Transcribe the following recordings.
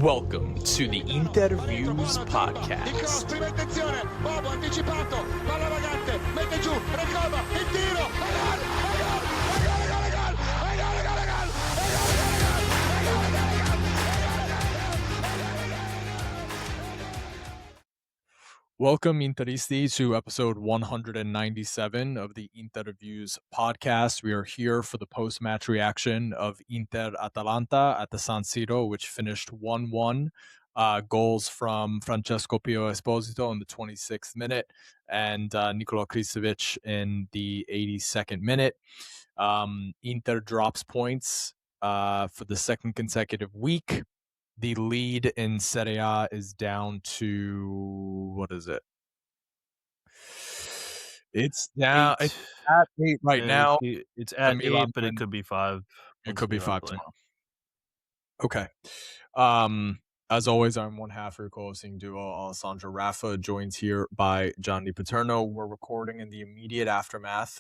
Welcome to the Interviews Podcast. Il cross, prima intenzione, Bobo anticipato, palla vagante, mette giù, recova, il tiro, Welcome, Interisti, to episode 197 of the Interviews Podcast. We are here for the post-match reaction of Inter-Atalanta at the San Siro, which finished 1-1. Goals from Francesco Pio Esposito in the 26th minute and Nikola Kristovic in the 82nd minute. Inter drops points for the second consecutive week. The lead in Serie A is down to, what is it? It's now it's at 8 right now. It's at Milan 8, but it could be 5. It could be 5 tomorrow. Okay. As always, I'm one half your co-hosting duo, Alessandro Raffa, joined here by Gianni Paterno. We're recording in the immediate aftermath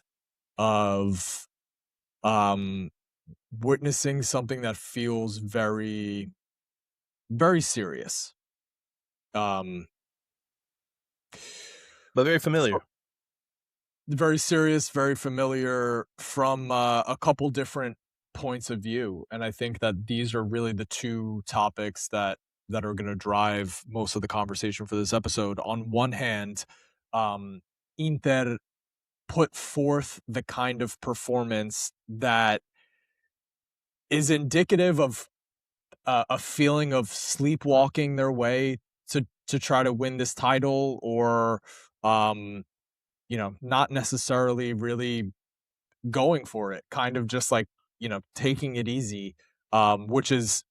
of witnessing something that feels very, very serious. But very familiar. Very serious, very familiar from a couple different points of view. And I think that these are really the two topics that are going to drive most of the conversation for this episode. On one hand, Inter put forth the kind of performance that is indicative of a feeling of sleepwalking their way to try to win this title, or not necessarily really going for it, kind of just like, taking it easy, which is,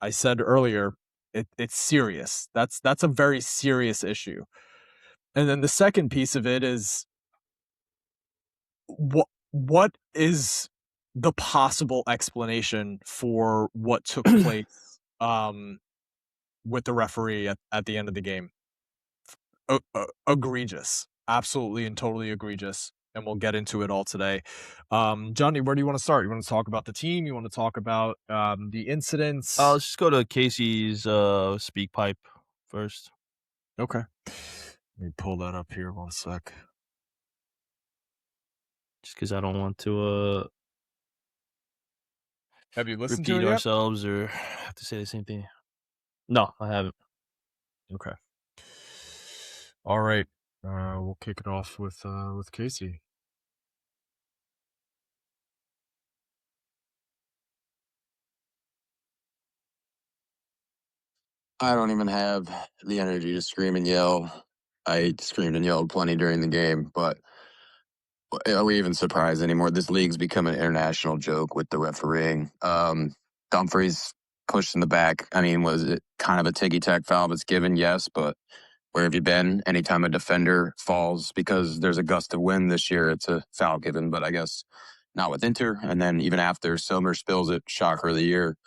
I said earlier, it's serious. That's a very serious issue. And then the second piece of it is what is the possible explanation for what took place with the referee at the end of the game. Egregious. Absolutely and totally egregious. And we'll get into it all today. Johnny, where do you want to start? You want to talk about the team? You want to talk about the incidents? Let's just go to Casey's speak pipe first. Okay. Let me pull that up here 1 sec. Just because I don't want to Have you listened repeat to it yet? ourselves or have to say the same thing. No, I haven't. Okay. All right. We'll kick it off with Casey. I don't even have the energy to scream and yell. I screamed and yelled plenty during the game, but are we even surprised anymore? This league's become an international joke with the refereeing. Dumfries pushed in the back. I mean, was it kind of a ticky-tack foul that's given? Yes, but where have you been? Anytime a defender falls because there's a gust of wind this year, it's a foul given, but I guess not with Inter. And then even after Sommer spills it, shocker of the year.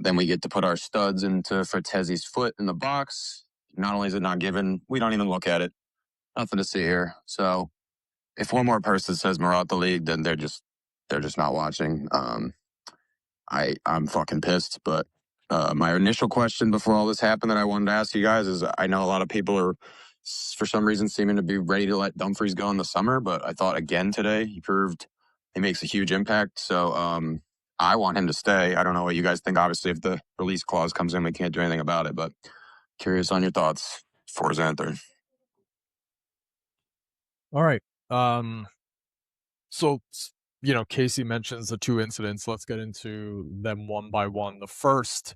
Then we get to put our studs into Fratezi's foot in the box. Not only is it not given, we don't even look at it. Nothing to see here. So if one more person says Marat league, then they're just not watching. I'm fucking pissed. But my initial question before all this happened that I wanted to ask you guys is, I know a lot of people are for some reason seeming to be ready to let Dumfries go in the summer, but I thought again today he proved he makes a huge impact. So I want him to stay. I don't know what you guys think. Obviously, if the release clause comes in, we can't do anything about it. But curious on your thoughts for Xanther. All right. So, Casey mentions the two incidents. Let's get into them one by one. The first,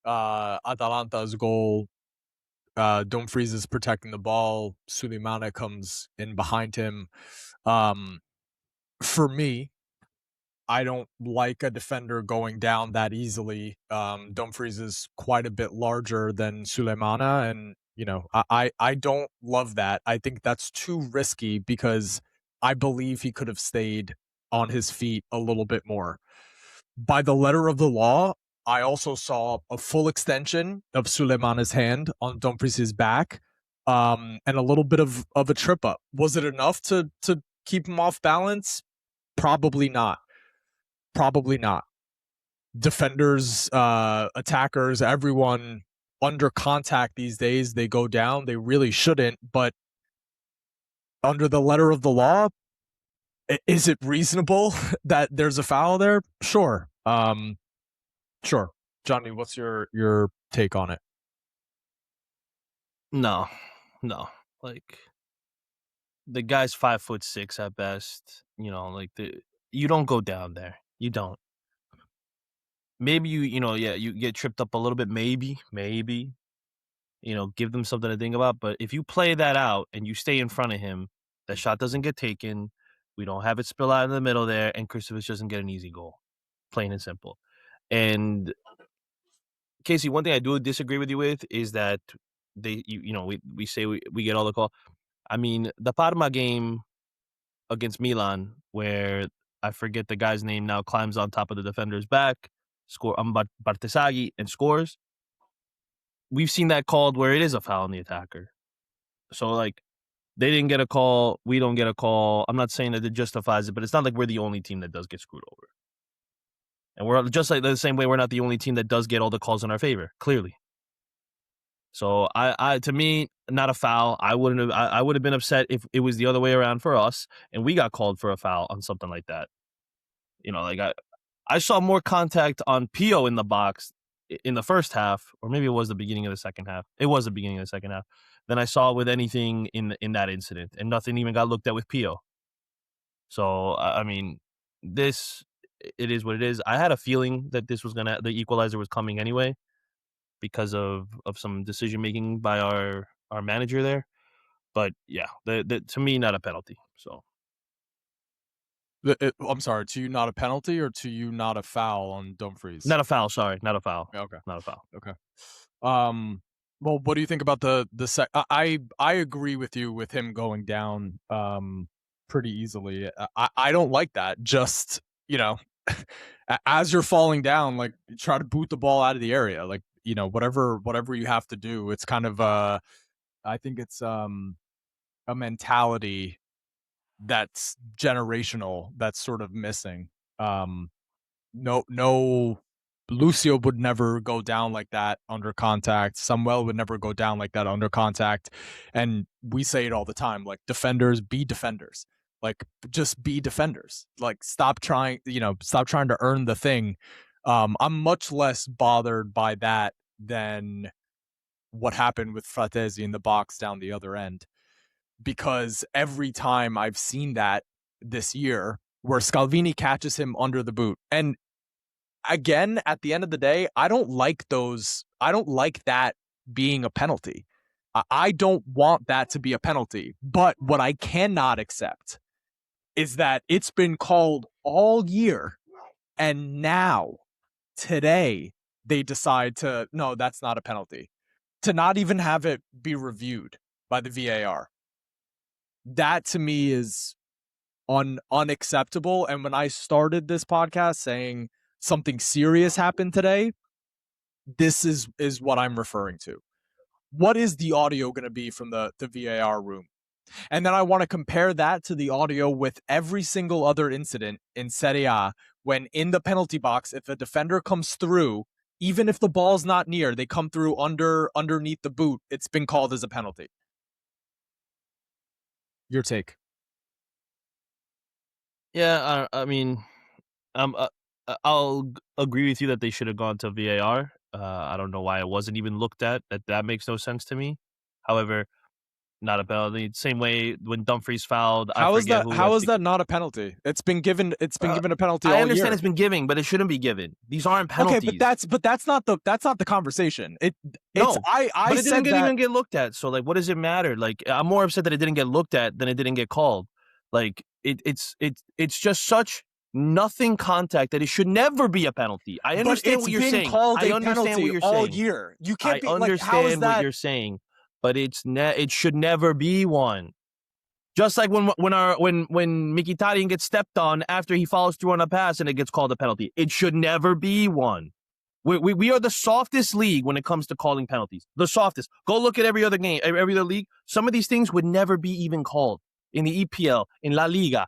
Atalanta's goal. Dumfries is protecting the ball. Suleimana comes in behind him. For me, I don't like a defender going down that easily. Dumfries is quite a bit larger than Suleimana, and I don't love that. I think that's too risky because I believe he could have stayed on his feet a little bit more. By the letter of the law, I also saw a full extension of Suleimana's hand on Dumfries' back, and a little bit of a trip up. Was it enough to keep him off balance? Probably not. defenders, attackers, everyone under contact these days, they go down. They really shouldn't, but under the letter of the law, is it reasonable that there's a foul there? Sure. Sure. Johnny, what's your take on it? No. Like, the guy's 5'6" at best. You don't go down there. You don't. Maybe you get tripped up a little bit. Maybe. Give them something to think about. But if you play that out and you stay in front of him, that shot doesn't get taken. We don't have it spill out in the middle there, and Kristovic doesn't get an easy goal. Plain and simple. And Casey, one thing I do disagree with you with is that we say we get all the call. I mean, the Parma game against Milan, where I forget the guy's name now, climbs on top of the defender's back, Bartesaghi, and scores. We've seen that called where it is a foul on the attacker. So, they didn't get a call. We don't get a call. I'm not saying that it justifies it, but it's not like we're the only team that does get screwed over. And we're just like the same way we're not the only team that does get all the calls in our favor, clearly. So to me, not a foul. I would have been upset if it was the other way around for us and we got called for a foul on something like that. I saw more contact on Pio in the box in the first half, or maybe it was the beginning of the second half. It was the beginning of the second half than I saw with anything in that incident, and nothing even got looked at with Pio. So I mean, it is what it is. I had a feeling that the equalizer was coming anyway because of some decision making by our manager there. But yeah, to me, not a penalty. So I'm sorry, to you not a penalty, or to you not a foul on Dumfries? Not a foul. Sorry, not a foul. Okay, not a foul. Okay. Well, what do you think about the I agree with you with him going down pretty easily. I don't like that. Just, as you're falling down, like, try to boot the ball out of the area. Like, whatever you have to do. It's kind of I think it's a mentality that's generational that's sort of missing. No, Lucio would never go down like that under contact. Samuel would never go down like that under contact. And we say it all the time, like, defenders, be defenders. Like, just be defenders. Like, stop trying to earn the thing. I'm much less bothered by that than what happened with Fratesi in the box down the other end. Because every time I've seen that this year, where Scalvini catches him under the boot, and again, at the end of the day, I don't like that being a penalty. I don't want that to be a penalty. But what I cannot accept is that it's been called all year, and now, today, they decide no, that's not a penalty. To not even have it be reviewed by the VAR. That to me is unacceptable. And when I started this podcast saying something serious happened today, this is what I'm referring to. What is the audio going to be from the VAR room? And then I want to compare that to the audio with every single other incident in Serie A, when in the penalty box, if a defender comes through, even if the ball's not near, they come through underneath the boot, it's been called as a penalty. Your take? Yeah, I mean, I'll agree with you that they should have gone to VAR. I don't know why it wasn't even looked at. That makes no sense to me. However, not a penalty. Same way when Dumfries fouled. How is that not a penalty? It's been given a penalty all year. I understand it's been given, but it shouldn't be given. These aren't penalties. Okay, but that's not the conversation. But it didn't even get looked at. So, like, what does it matter? Like, I'm more upset that it didn't get looked at than it didn't get called. Like, it's just such nothing contact that it should never be a penalty. I understand what you're saying. I understand what you're saying all year. You can't. I understand what you're saying, but it should never be one. Just like when Mkhitaryan gets stepped on after he follows through on a pass and it gets called a penalty, it should never be one. We are the softest league when it comes to calling penalties. The softest. Go look at every other game, every other league. Some of these things would never be even called in the EPL, in La Liga.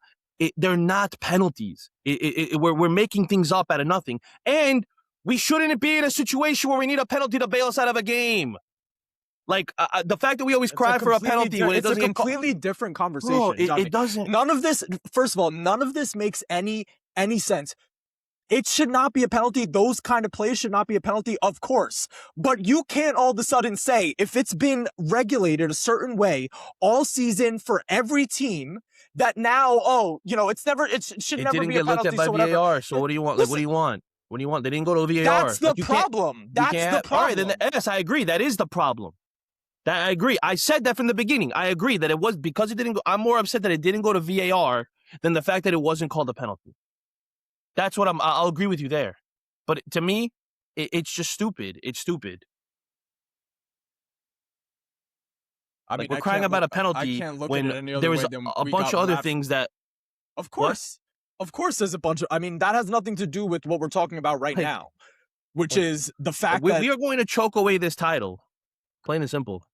They're not penalties. We're making things up out of nothing. And We shouldn't be in a situation where we need a penalty to bail us out of a game. Like, the fact that we always cry for a penalty when it it's a doesn't get called. completely different conversation, Bro, Johnny. it doesn't. None of this, first of all, none of this makes any sense. It should not be a penalty. Those kind of plays should not be a penalty, of course. But you can't all of a sudden say, if it's been regulated a certain way all season for every team, that now, it should It never didn't be a get looked penalty. at by So whatever. VAR. So what do you want? Like, what do you want? What do you want? They didn't go to VAR. That's the Like, you can't- problem. you That's can't- the problem. All right, then yes, I agree. That is the problem. That I agree. I said that from the beginning. I agree that it was because it didn't go. I'm more upset that it didn't go to VAR than the fact that it wasn't called a penalty. That's what I'll agree with you there. But to me, it's just stupid. It's stupid. I mean, Like, we're crying about a penalty when there was a bunch of other things that. Of course. Of course, there's a bunch of. I mean, that has nothing to do with what we're talking about right now, which is the fact that we are going to choke away this title, plain and simple.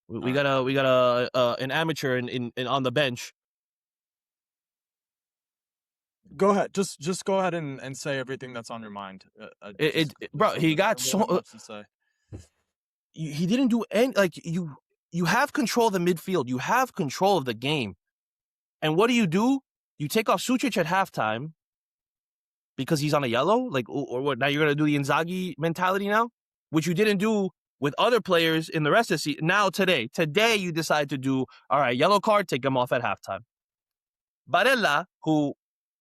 We got an amateur in on the bench. Go ahead. Just go ahead and say everything that's on your mind. Bro, he got so. He didn't do any. Like, you have control of the midfield. You have control of the game. And what do? You take off Sucic at halftime because he's on a yellow? Like, or what? Now you're going to do the Inzaghi mentality now? Which you didn't do with other players in the rest of the season. Now, today you decide to do, all right, yellow card, take him off at halftime. Barella, who,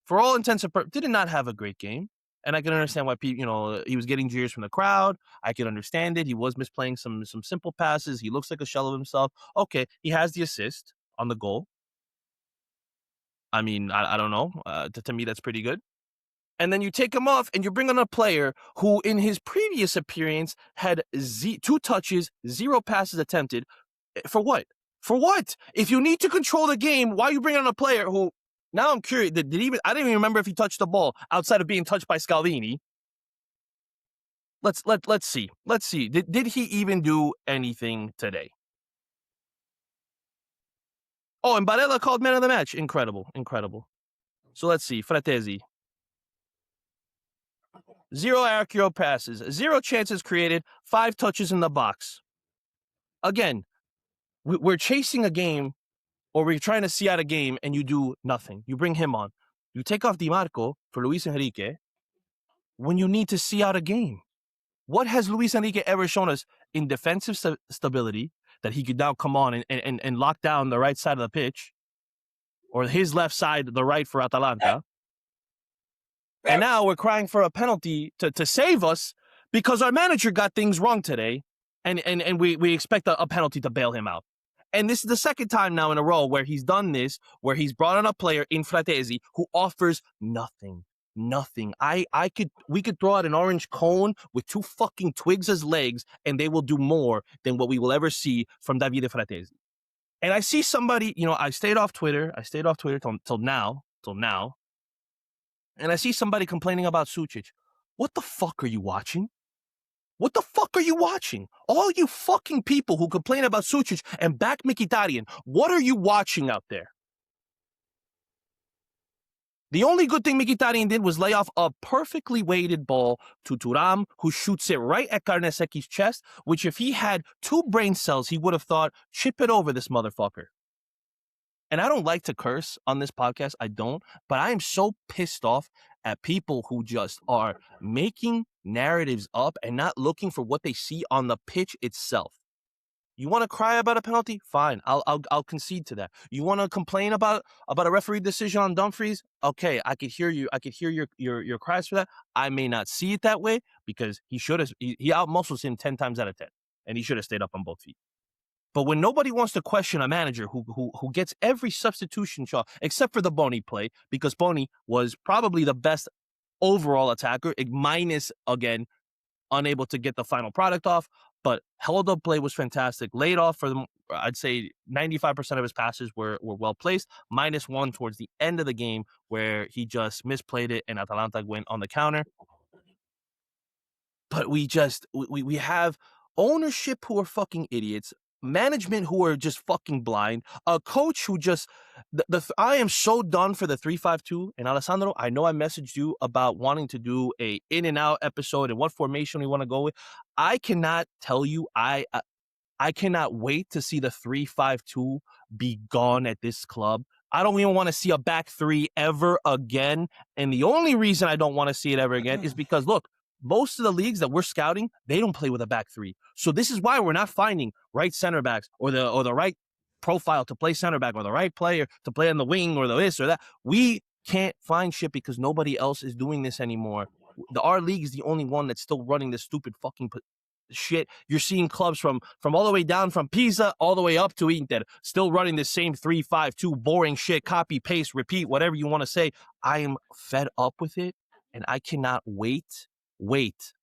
for all intents and purposes, did not have a great game. And I can understand why people, he was getting jeers from the crowd. I can understand it. He was misplaying some simple passes. He looks like a shell of himself. Okay, he has the assist on the goal. I mean, I don't know. To me, that's pretty good. And then you take him off and you bring on a player who, in his previous appearance, had 2 touches, 0 passes attempted. For what? For what? If you need to control the game, why are you bringing on a player who? Now I'm curious. I didn't even remember if he touched the ball outside of being touched by Scalvini. Let's see. Let's see. Did he even do anything today? Oh, and Barella called man of the match. Incredible. So let's see. Fratesi. 0 accurate passes, 0 chances created, 5 touches in the box. Again, we're chasing a game, or we're trying to see out a game, and you do nothing. You bring him on. You take off Di Marco for Luis Enrique when you need to see out a game. What has Luis Enrique ever shown us in defensive stability that he could now come on and lock down the right side of the pitch, or his left side, the right for Atalanta? And now we're crying for a penalty to save us because our manager got things wrong today, and we expect a penalty to bail him out. And this is the second time now in a row where he's done this, where he's brought on a player in Fratesi who offers nothing. We could throw out an orange cone with 2 fucking twigs as legs, and they will do more than what we will ever see from Davide Fratesi. And I see somebody, I stayed off Twitter till now. And I see somebody complaining about Sucic. What the fuck are you watching? What the fuck are you watching? All you fucking people who complain about Sucic and back Mkhitaryan, what are you watching out there? The only good thing Mkhitaryan did was lay off a perfectly weighted ball to Thuram, who shoots it right at Karneseki's chest, which if he had 2 brain cells, he would have thought, chip it over this motherfucker. And I don't like to curse on this podcast. I don't. But I am so pissed off at people who just are making narratives up and not looking for what they see on the pitch itself. You want to cry about a penalty? Fine. I'll concede to that. You want to complain about a referee decision on Dumfries? Okay, I could hear you. I could hear your cries for that. I may not see it that way because he outmuscles him 10 times out of 10. And he should have stayed up on both feet. But when nobody wants to question a manager who gets every substitution shot, except for the Boni play, because Boni was probably the best overall attacker, minus, again, unable to get the final product off, but held up play was fantastic. Laid off for them, I'd say 95% of his passes were well placed, -1 towards the end of the game where he just misplayed it and Atalanta went on the counter. But we have ownership who are fucking idiots, management who are just fucking blind, a coach who just I am so done for the 3-5-2. And Alessandro, I know I messaged you about wanting to do a in and out episode and what formation we want to go with. I cannot tell you I cannot wait to see the 3-5-2 be gone at this club. I don't even want to see a back three ever again. And the only reason I don't want to see it ever again is because, look, most of the leagues that we're scouting, they don't play with a back three. So this is why we're not finding right center backs or the right profile to play center back or the right player to play on the wing or the this or that. We can't find shit because nobody else is doing this anymore. Our league is the only one that's still running this stupid fucking shit. You're seeing clubs from all the way down from Pisa all the way up to Inter still running the same 3-5-2 boring shit, copy, paste, repeat, whatever you want to say. I am fed up with it, and I cannot wait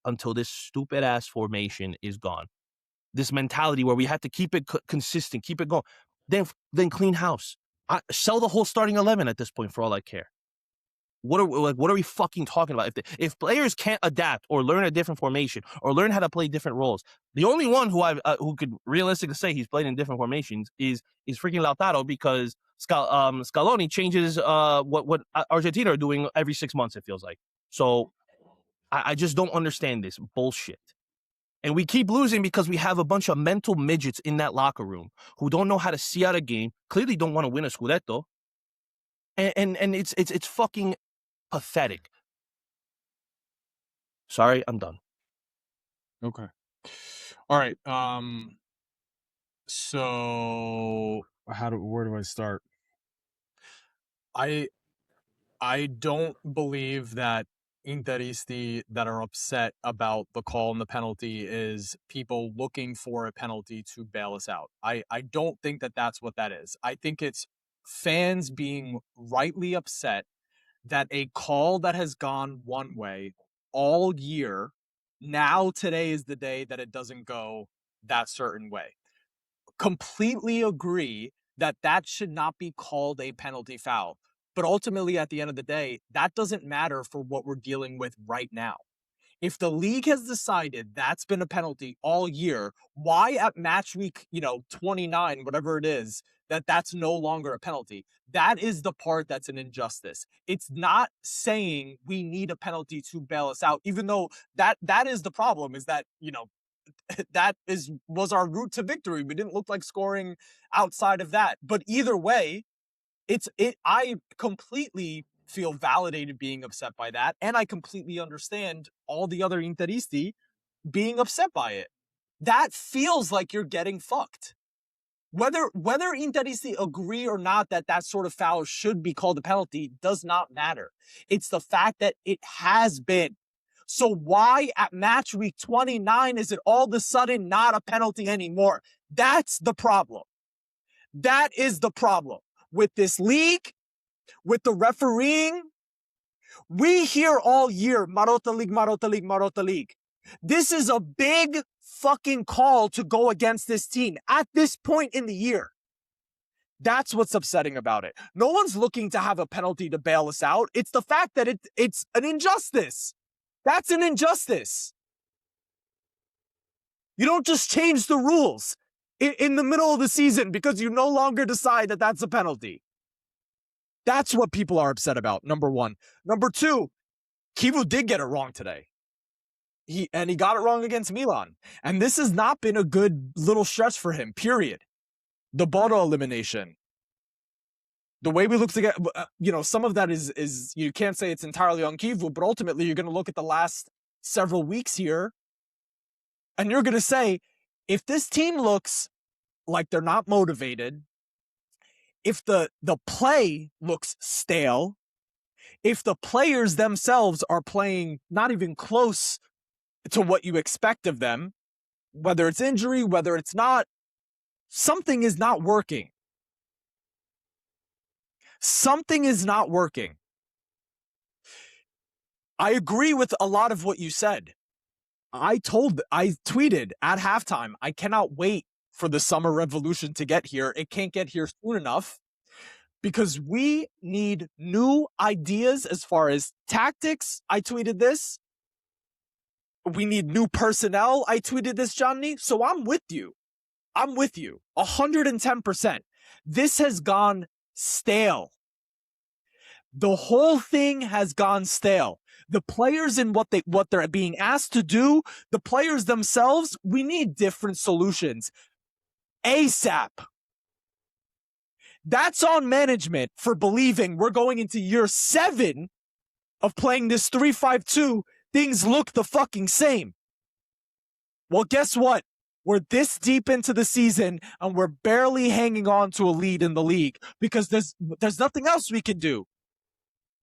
until this stupid ass formation is gone. This mentality where we have to keep it consistent, keep it going. Then clean house. Sell the whole starting 11 at this point for all I care. What are we fucking talking about? If players can't adapt or learn a different formation or learn how to play different roles, the only one who could realistically say he's played in different formations is freaking Lautaro, because Scaloni changes what Argentina are doing every 6 months, it feels like. So I just don't understand this bullshit. And we keep losing because we have a bunch of mental midgets in that locker room who don't know how to see out a game, clearly don't want to win a Scudetto. And it's fucking pathetic. Sorry, I'm done. Okay. All right. So where do I start? I don't believe that Interisti that are upset about the call and the penalty is people looking for a penalty to bail us out. I don't think that that's what that is. I think it's fans being rightly upset that a call that has gone one way all year, now today is the day that it doesn't go that certain way. Completely agree that that should not be called a penalty foul. But ultimately, at the end of the day, that doesn't matter for what we're dealing with right now. If the league has decided that's been a penalty all year, why at match week, 29, whatever it is, that's no longer a penalty? That is the part that's an injustice. It's not saying we need a penalty to bail us out, even though that is the problem, is that, that was our route to victory. We didn't look like scoring outside of that. But either way, I completely feel validated being upset by that, and I completely understand all the other Interisti being upset by it. That feels like you're getting fucked. Whether Interisti agree or not that sort of foul should be called a penalty does not matter. It's the fact that it has been. So why at match week 29 is it all of a sudden not a penalty anymore? That's the problem. That is the problem. With this league, with the refereeing, we hear all year, Marotta League, Marotta League, Marotta League. This is a big fucking call to go against this team at this point in the year. That's what's upsetting about it. No one's looking to have a penalty to bail us out. It's the fact that it's an injustice. That's an injustice. You don't just change the rules in the middle of the season because you no longer decide that that's a penalty. That's what people are upset about, number one. Number two, Kivu did get it wrong today. He got it wrong against Milan. And this has not been a good little stretch for him, period. The Bodo elimination. The way we look to get, some of that is you can't say it's entirely on Kivu, but ultimately you're going to look at the last several weeks here and you're going to say, if this team looks like they're not motivated, if the play looks stale, if the players themselves are playing not even close to what you expect of them, whether it's injury, whether it's not, something is not working. Something is not working. I agree with a lot of what you said. I tweeted at halftime, I cannot wait for the summer revolution to get here. It can't get here soon enough because we need new ideas as far as tactics. I tweeted this. We need new personnel. I tweeted this, Johnny. So I'm with you. I'm with you 110%. This has gone stale. The whole thing has gone stale. The players and what they're being asked to do, the players themselves, we need different solutions. ASAP. That's on management for believing we're going into year 7 of playing this 3-5-2. Things look the fucking same. Well, guess what? We're this deep into the season and we're barely hanging on to a lead in the league because there's nothing else we can do.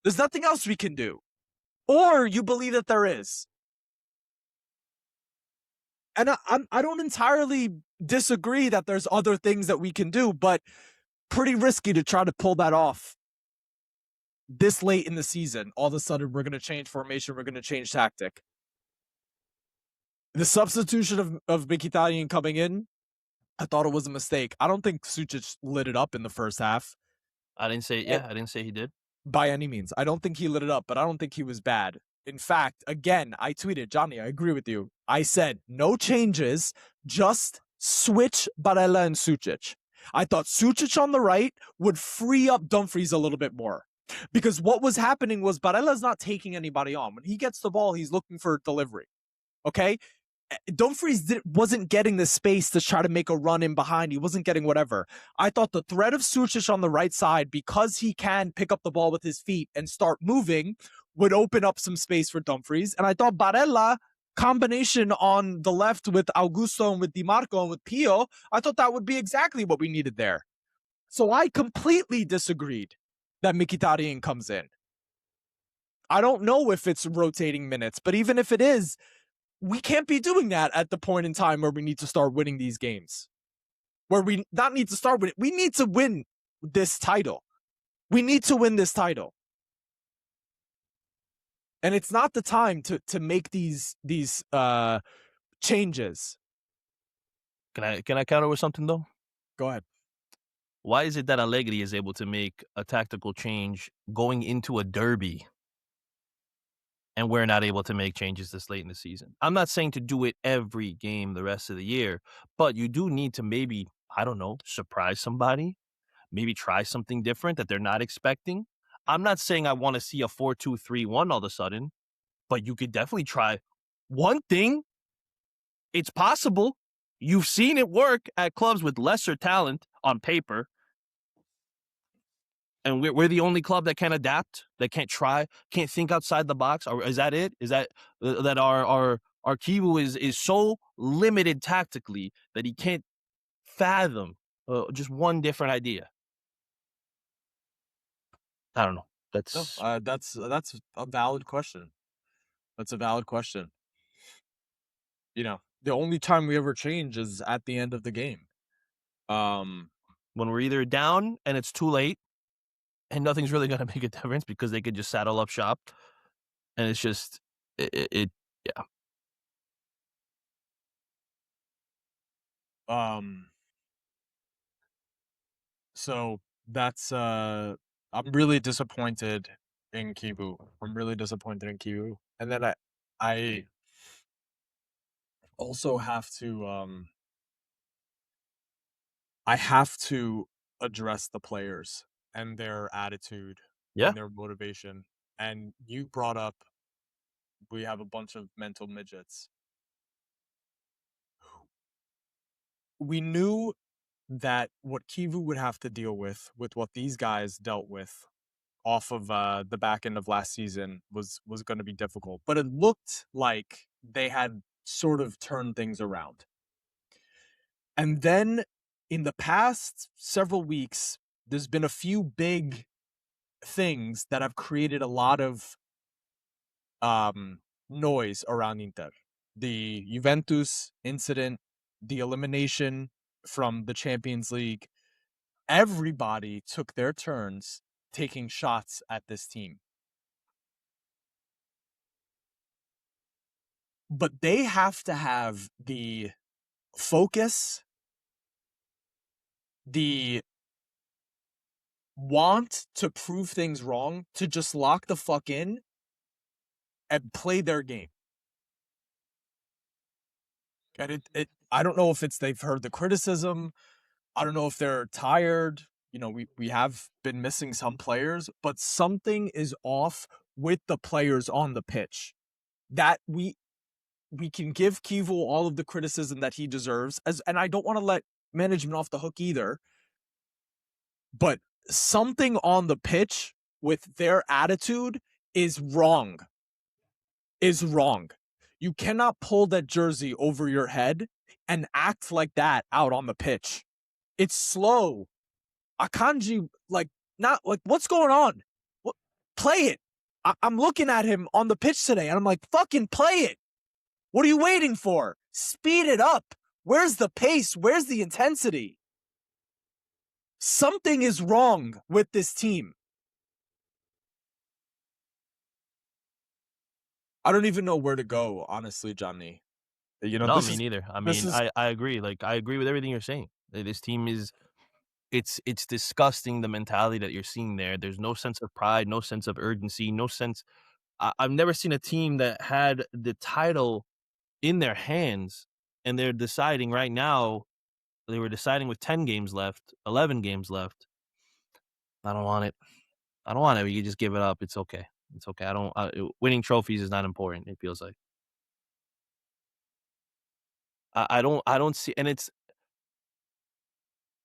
There's nothing else we can do. Or you believe that there is. And I don't entirely disagree that there's other things that we can do, but pretty risky to try to pull that off this late in the season. All of a sudden, we're going to change formation. We're going to change tactic. The substitution of Mkhitaryan coming in, I thought it was a mistake. I don't think Sucic lit it up in the first half. I didn't say he did. By any means. I don't think he lit it up, but I don't think he was bad. In fact, again, I tweeted, Johnny, I agree with you. I said, no changes, just switch Barella and Sucic. I thought Sucic on the right would free up Dumfries a little bit more. Because what was happening was Barella's not taking anybody on. When he gets the ball, he's looking for delivery. Okay? Dumfries wasn't getting the space to try to make a run in behind. He wasn't getting whatever. I thought the threat of Sucic on the right side, because he can pick up the ball with his feet and start moving, would open up some space for Dumfries. And I thought Barella, combination on the left with Augusto and with Di Marco and with Pio, I thought that would be exactly what we needed there. So I completely disagreed that Mkhitaryan comes in. I don't know if it's rotating minutes, but even if it is, we can't be doing that at the point in time where we need to start winning these games. Where we not need to start winning. We need to win this title. We need to win this title. And it's not the time to make these changes. Can I counter with something though? Go ahead. Why is it that Allegri is able to make a tactical change going into a derby and we're not able to make changes this late in the season? I'm not saying to do it every game the rest of the year, but you do need to maybe, I don't know, surprise somebody, maybe try something different that they're not expecting. I'm not saying I want to see a 4-2-3-1 all of a sudden, but you could definitely try one thing. It's possible. You've seen it work at clubs with lesser talent on paper. And we're the only club that can adapt, that can't try, can't think outside the box. Or is that it? Is that that our Kivu is so limited tactically that he can't fathom just one different idea? I don't know. That's a valid question. That's a valid question. You know, the only time we ever change is at the end of the game. When we're either down and it's too late, and nothing's really going to make a difference because they could just saddle up shop. And it's just, yeah. So that's, I'm really disappointed in Kivu. And then I also have to, I have to address the players and their attitude Yeah. and their motivation. And you brought up, we have a bunch of mental midgets. We knew that what Kivu would have to deal with what these guys dealt with off of the back end of last season was going to be difficult. But it looked like they had sort of turned things around. And then in the past several weeks, there's been a few big things that have created a lot of noise around Inter. The Juventus incident, the elimination from the Champions League. Everybody took their turns taking shots at this team. But they have to have the focus, the want to prove things wrong, to just lock the fuck in and play their game. And I don't know if it's they've heard the criticism. I don't know if they're tired. We have been missing some players, but something is off with the players on the pitch. That we can give Kivu all of the criticism that he deserves, and I don't want to let management off the hook either. But something on the pitch with their attitude is wrong. Is wrong. You cannot pull that jersey over your head and act like that out on the pitch. It's slow. Akanji, not like, what's going on? What, play it. I'm looking at him on the pitch today, and I'm like, fucking play it. What are you waiting for? Speed it up. Where's the pace? Where's the intensity? Something is wrong with this team. I don't even know where to go, honestly, Johnny. No, me neither. I mean, is I agree. Like, I agree with everything you're saying. This team is it's disgusting, the mentality that you're seeing there. There's no sense of pride, no sense of urgency, no sense. I've never seen a team that had the title in their hands and they're deciding right now. They were deciding with 10 games left, 11 games left. I don't want it. I don't want it. You just give it up. It's okay. It's okay. I don't. Winning trophies is not important. It feels like I don't. I don't see. And it's.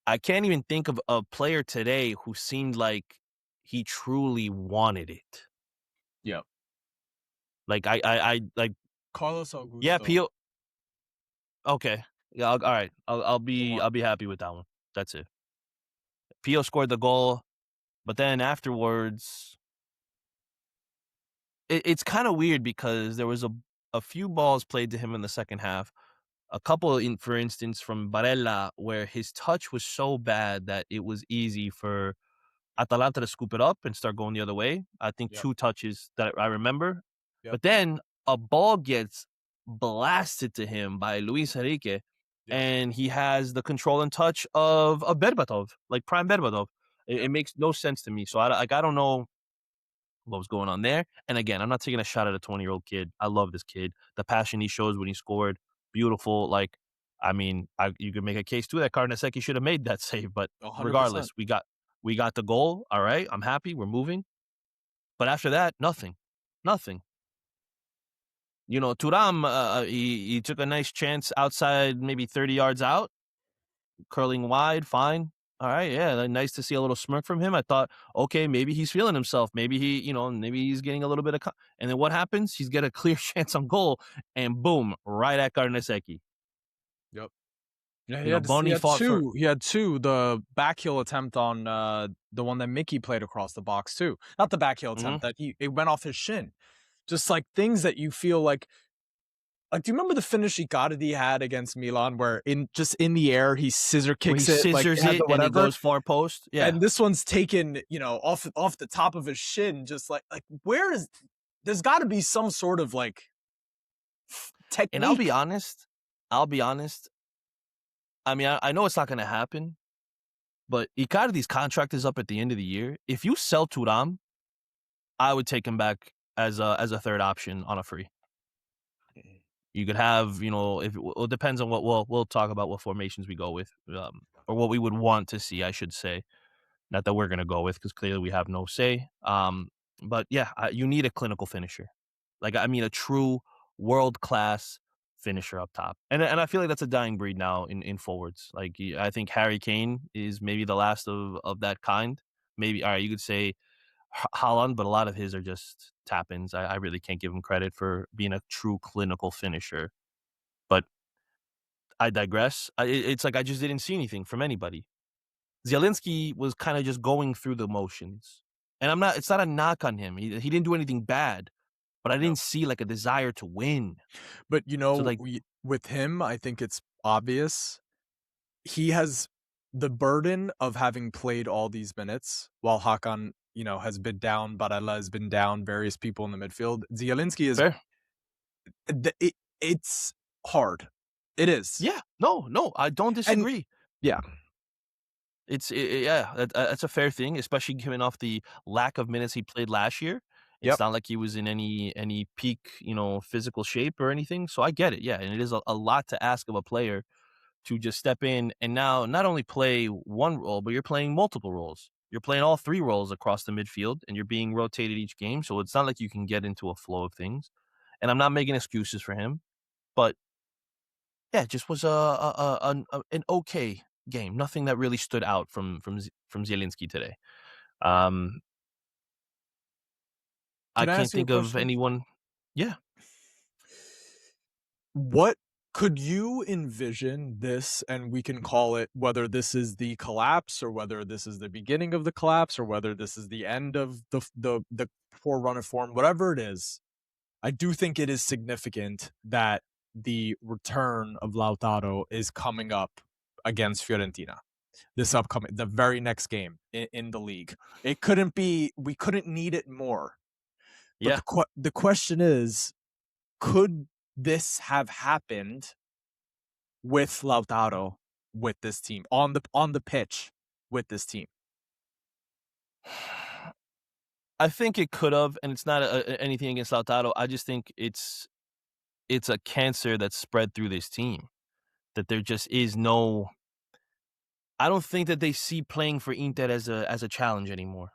I can't even think of a player today who seemed like he truly wanted it. Yep. Like I like. Carlos Yeah, Augusto. Pio. Okay. Yeah. All right. I'll be One. I'll be happy with that one. That's it. Pio scored the goal, but then afterwards, it's kind of weird because there was a few balls played to him in the second half. A couple, for instance, from Barella, where his touch was so bad that it was easy for Atalanta to scoop it up and start going the other way. I think Yep. 2 touches that I remember. Yep. But then a ball gets blasted to him by Luis Enrique, Yep. and he has the control and touch of Berbatov, like prime Berbatov. It makes no sense to me. So I don't know what was going on there. And again, I'm not taking a shot at a 20-year-old kid. I love this kid. The passion he shows when he scored, beautiful. Like, I mean, you could make a case too that Karnaseki should have made that save, but 100%. regardless, we got the goal. All right, I'm happy. We're moving. But after that, nothing. Turam, he took a nice chance outside, maybe 30 yards out, curling wide, fine. All right, yeah, nice to see a little smirk from him. I thought, okay, maybe he's feeling himself. Maybe maybe he's getting a little bit of. And then what happens? He's got a clear chance on goal, and boom, right at Garnesecki. Yep. Yeah, Boni fought for. He had two. The back heel attempt on the one that Mickey played across the box too. Not the back heel attempt that it went off his shin. Just like things that you feel like. Like, do you remember the finish Icardi had against Milan, where in the air he scissor kicks it, like scissors it, and it goes far post. Yeah, and this one's taken, off the top of his shin, just like there's got to be some sort of like technique. And I'll be honest. I mean, I know it's not going to happen, but Icardi's contract is up at the end of the year. If you sell Thuram, I would take him back as a third option on a free. You could have, it depends on what we'll talk about what formations we go with, or what we would want to see, I should say. Not that we're going to go with, because clearly we have no say. But yeah, you need a clinical finisher. Like, I mean, a true world-class finisher up top. And I feel like that's a dying breed now in forwards. Like, I think Harry Kane is maybe the last of that kind. Maybe, all right, you could say Haaland, but a lot of his are just tap-ins. I really can't give him credit for being a true clinical finisher. But I digress. It's like I just didn't see anything from anybody. Zielinski was kind of just going through the motions. And it's not a knock on him. He didn't do anything bad, but I didn't see like a desire to win. But So, with him, I think it's obvious. He has the burden of having played all these minutes while Hakan, has been down, Barella has been down, various people in the midfield. Zielinski is fair. It's hard. It is. Yeah. No, I don't disagree. And, yeah. That's a fair thing, especially given off the lack of minutes he played last year. Yep. It's not like he was in any peak, physical shape or anything. So I get it. Yeah, and it is a lot to ask of a player to just step in and now not only play one role, but you're playing multiple roles. You're playing all three roles across the midfield, and you're being rotated each game. So it's not like you can get into a flow of things. And I'm not making excuses for him, but yeah, it just was an okay game. Nothing that really stood out from Zielinski today. Um, I Can I can't ask you a think of question? anyone. Yeah, What could you envision this, and we can call it whether this is the collapse or whether this is the beginning of the collapse or whether this is the end of the poor run of form, whatever it is. I do think it is significant that the return of Lautaro is coming up against Fiorentina this upcoming the very next game in the league. We couldn't need it more. But yeah. the question is, could this have happened with Lautaro with this team on the pitch with this team? I think it could have, and it's not anything against Lautaro. I just think it's a cancer that's spread through this team. That there just is no. I don't think that they see playing for Inter as a challenge anymore.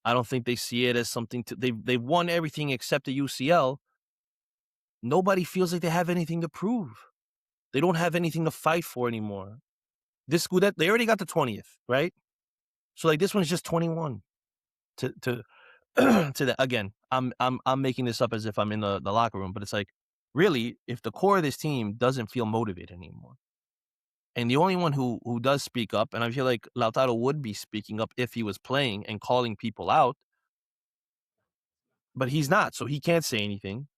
I don't think they see it as something to. They've won everything except the UCL. Nobody feels like they have anything to prove. They don't have anything to fight for anymore. This Scudetto, they already got the 20th, right? So like this one's just 21 to to the again. I'm making this up as if I'm in the locker room, but it's like really if the core of this team doesn't feel motivated anymore. And the only one who does speak up, and I feel like Lautaro would be speaking up if he was playing and calling people out, but he's not, so he can't say anything.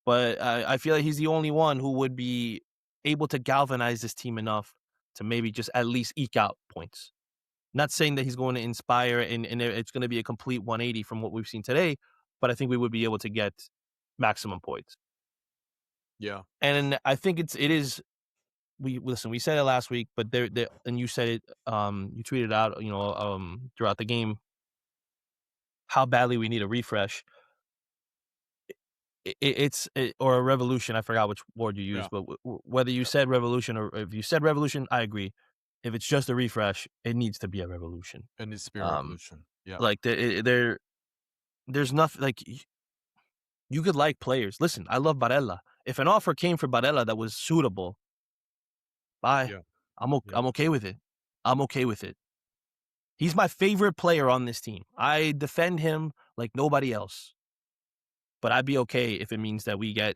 But I feel like he's the only one who would be able to galvanize this team enough to maybe just at least eke out points. Not saying that he's going to inspire and it's going to be a complete 180 from what we've seen today, but I think we would be able to get maximum points. Yeah. And I think it is we said it last week, but there and you said it you tweeted out, throughout the game how badly we need a refresh. Or a revolution. I forgot which word you Yeah. used, but whether you said revolution or if you said revolution, I agree. If it's just a refresh, it needs to be a revolution. It needs to be a Um, revolution. Yeah. like there's nothing like you could like players. Listen, I love Barella. If an offer came for Barella that was suitable, bye. Yeah. Yeah. I'm okay with it. I'm okay with it. He's my favorite player on this team. I defend him like nobody else. But I'd be okay if it means that we get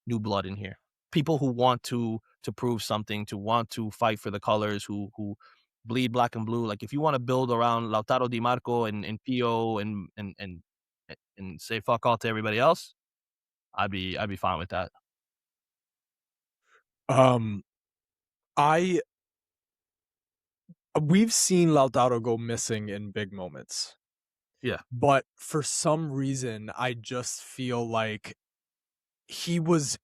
new blood in here. People who want to prove something, to want to fight for the colors, who bleed black and blue. Like if you want to build around Lautaro Di Marco and Pio and say fuck all to everybody else, I'd be fine with that. Um, I we've seen Lautaro go missing in big moments, Yeah. but for some reason, I just feel like he was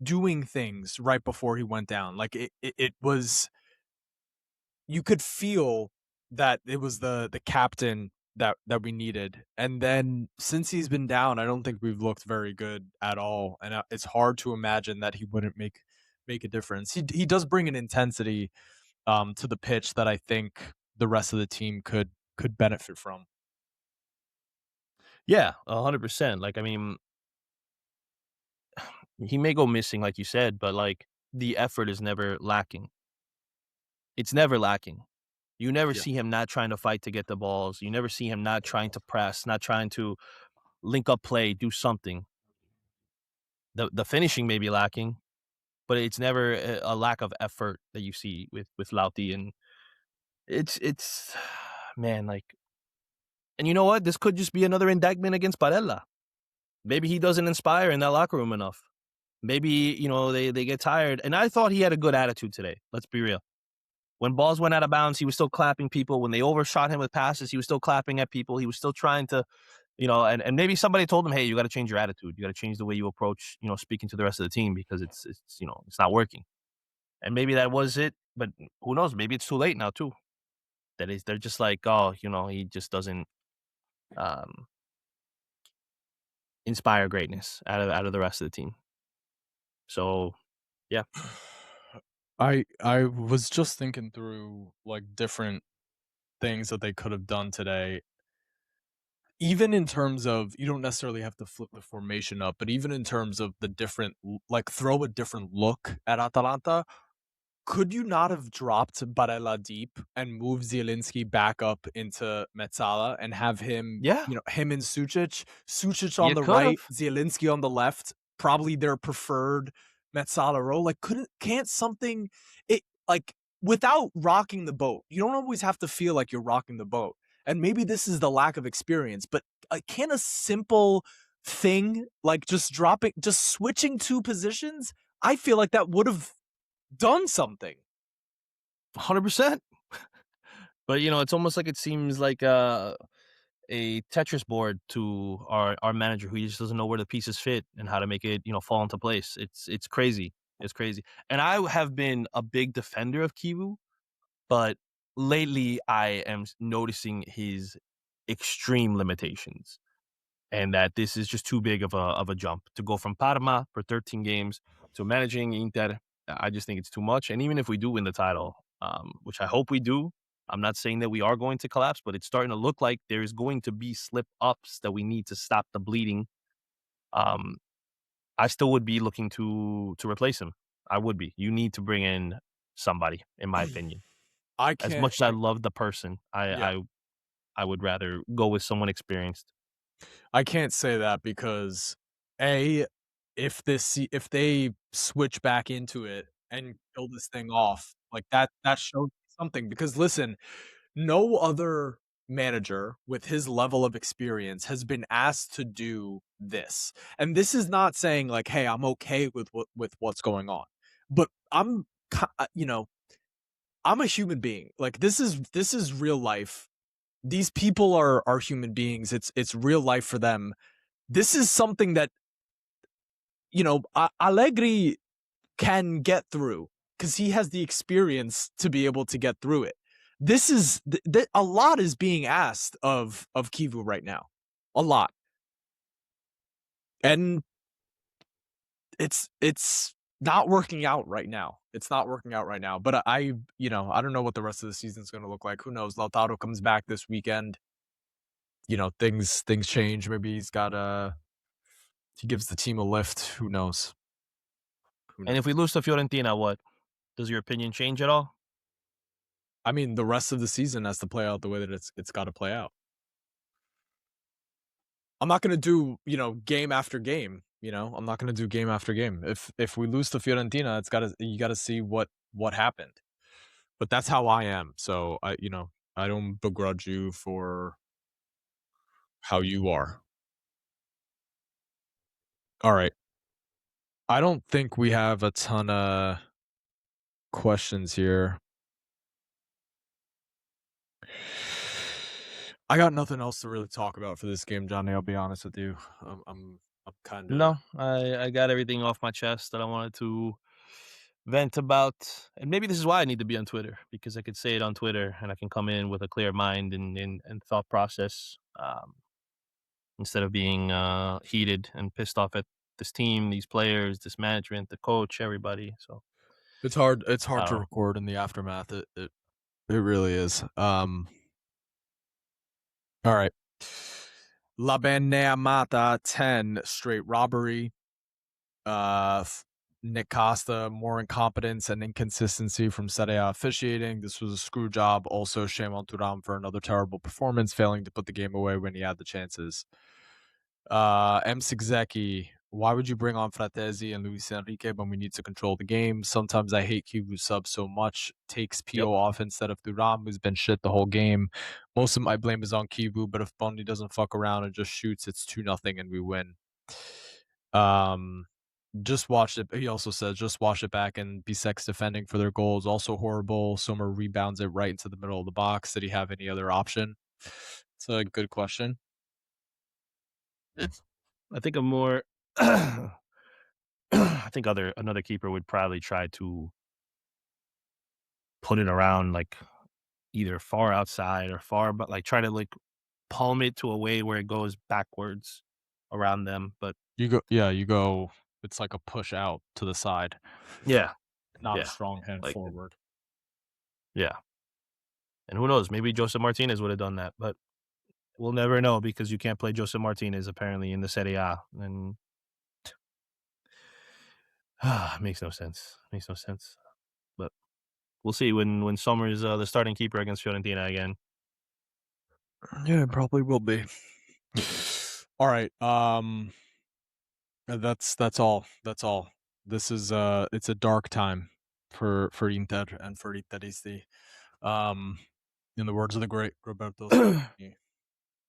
doing things right before he went down. Like it was you could feel that it was the captain that we needed. And then since he's been down, I don't think we've looked very good at all. And it's hard to imagine that he wouldn't make a difference. He does bring an intensity to the pitch that I think the rest of the team could benefit from. Yeah, 100%. Like I mean, he may go missing, like you said, but like the effort is never lacking. It's never lacking. You never Yeah. see him not trying to fight to get the balls. You never see him not trying to press, not trying to link up play, do something. The finishing may be lacking, but it's never a lack of effort that you see with Lauti, and it's man, like, and you know what? This could just be another indictment against Barella. Maybe he doesn't inspire in that locker room enough. Maybe they get tired. And I thought he had a good attitude today. Let's be real. When balls went out of bounds, he was still clapping people. When they overshot him with passes, he was still clapping at people. He was still trying to, and maybe somebody told him, hey, you got to change your attitude. You got to change the way you approach, speaking to the rest of the team because it's not working. And maybe that was it, but who knows? Maybe it's too late now too. They're just like, oh, he just doesn't. Um, inspire greatness out of the rest of the team. So yeah, I was just thinking through like different things that they could have done today. Even in terms of you don't necessarily have to flip the formation up, but even in terms of the different like throw a different look at Atalanta. Could you not have dropped Barella deep and moved Zielinski back up into Mezzala and have him, yeah, him and Sucic? Sucic on you the could have. right, Zielinski on the left, probably their preferred Mezzala role. Like, can't something it like without rocking the boat? You don't always have to feel like you're rocking the boat. And maybe this is the lack of experience, but can a simple thing like just switching two positions? I feel like that would have done something. 100%. But it's almost like it seems like a Tetris board to our manager who just doesn't know where the pieces fit and how to make it fall into place. It's crazy. It's crazy. And I have been a big defender of Kivu, but lately I am noticing his extreme limitations, and that this is just too big of a jump to go from Parma for 13 games to managing Inter. I just think it's too much. And even if we do win the title, which I hope we do, I'm not saying that we are going to collapse, but it's starting to look like there is going to be slip ups that we need to stop the bleeding. Um, I still would be looking to replace him. I would be. You need to bring in somebody, in my opinion. I As can't much as I love the person, yeah. I would rather go with someone experienced. I can't say that because A, if they switch back into it and kill this thing off, like that shows something because listen, no other manager with his level of experience has been asked to do this. And this is not saying like, "Hey, I'm okay with what's going on." But I'm a human being. Like this is real life. These people are human beings. It's real life for them. This is something that Allegri can get through because he has the experience to be able to get through it. This is a lot is being asked of Kivu right now, a lot, and it's not working out right now. It's not working out right now. But I don't know what the rest of the season is going to look like. Who knows? Lautaro comes back this weekend. Things change. Maybe he gives the team a lift. Who knows? Who And if we knows? lose to Fiorentina, what does your opinion change at all? I mean, the rest of the season has to play out the way that it's got to play out. I'm not going to do, game after game, I'm not going to do game after game. If we lose to Fiorentina, you got to see what happened. But that's how I am. So I don't begrudge you for how you are. All right. I don't think we have a ton of questions here. I got nothing else to really talk about for this game, Johnny. I'll be honest with you. I'm kind of No, I got everything off my chest that I wanted to vent about. And maybe this is why I need to be on Twitter, because I could say it on Twitter and I can come in with a clear mind and thought process, instead of being heated and pissed off at this team, these players, this management, the coach, everybody. So it's hard I to don't know. record in the aftermath. It really is. All right. La Beneamata 10 straight robbery. Nick Costa, more incompetence and inconsistency from Serie A officiating. This was a screw job. Also, shame on Turam for another terrible performance, failing to put the game away when he had the chances. M. Sigzeki, why would you bring on Fratesi and Luis Enrique when we need to control the game? Sometimes I hate Kivu sub so much. Takes Yep. PO off instead of Thuram, who's been shit the whole game. Most of my blame is on Kivu, but if Bundy doesn't fuck around and just shoots, it's 2-0 and we win. Um, just watch it. He also says just watch it back and Bisec's defending for their goals also horrible. Sommer rebounds it right into the middle of the box. Did he have any other option? It's a good question. I think a more I think other another keeper would probably try to put it around like either far outside or far, but like try to like palm it to a way where it goes backwards. around them. But you go. It's like a push out to the side, yeah, not a yeah, strong hand like forward. yeah. And who knows? Maybe Joseph Martinez would have done that, but we'll never know because you can't play Joseph Martinez apparently in the Serie A, and makes no sense. Makes no sense. But we'll see when Sommer's the starting keeper against Fiorentina again. Yeah, it probably will be. All right. That's all. That's all. This is it's a dark time for Inter and for Interisti. Um, in the words of the great Roberto Sabatini,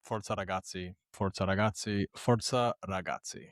Forza ragazzi, forza ragazzi, forza ragazzi.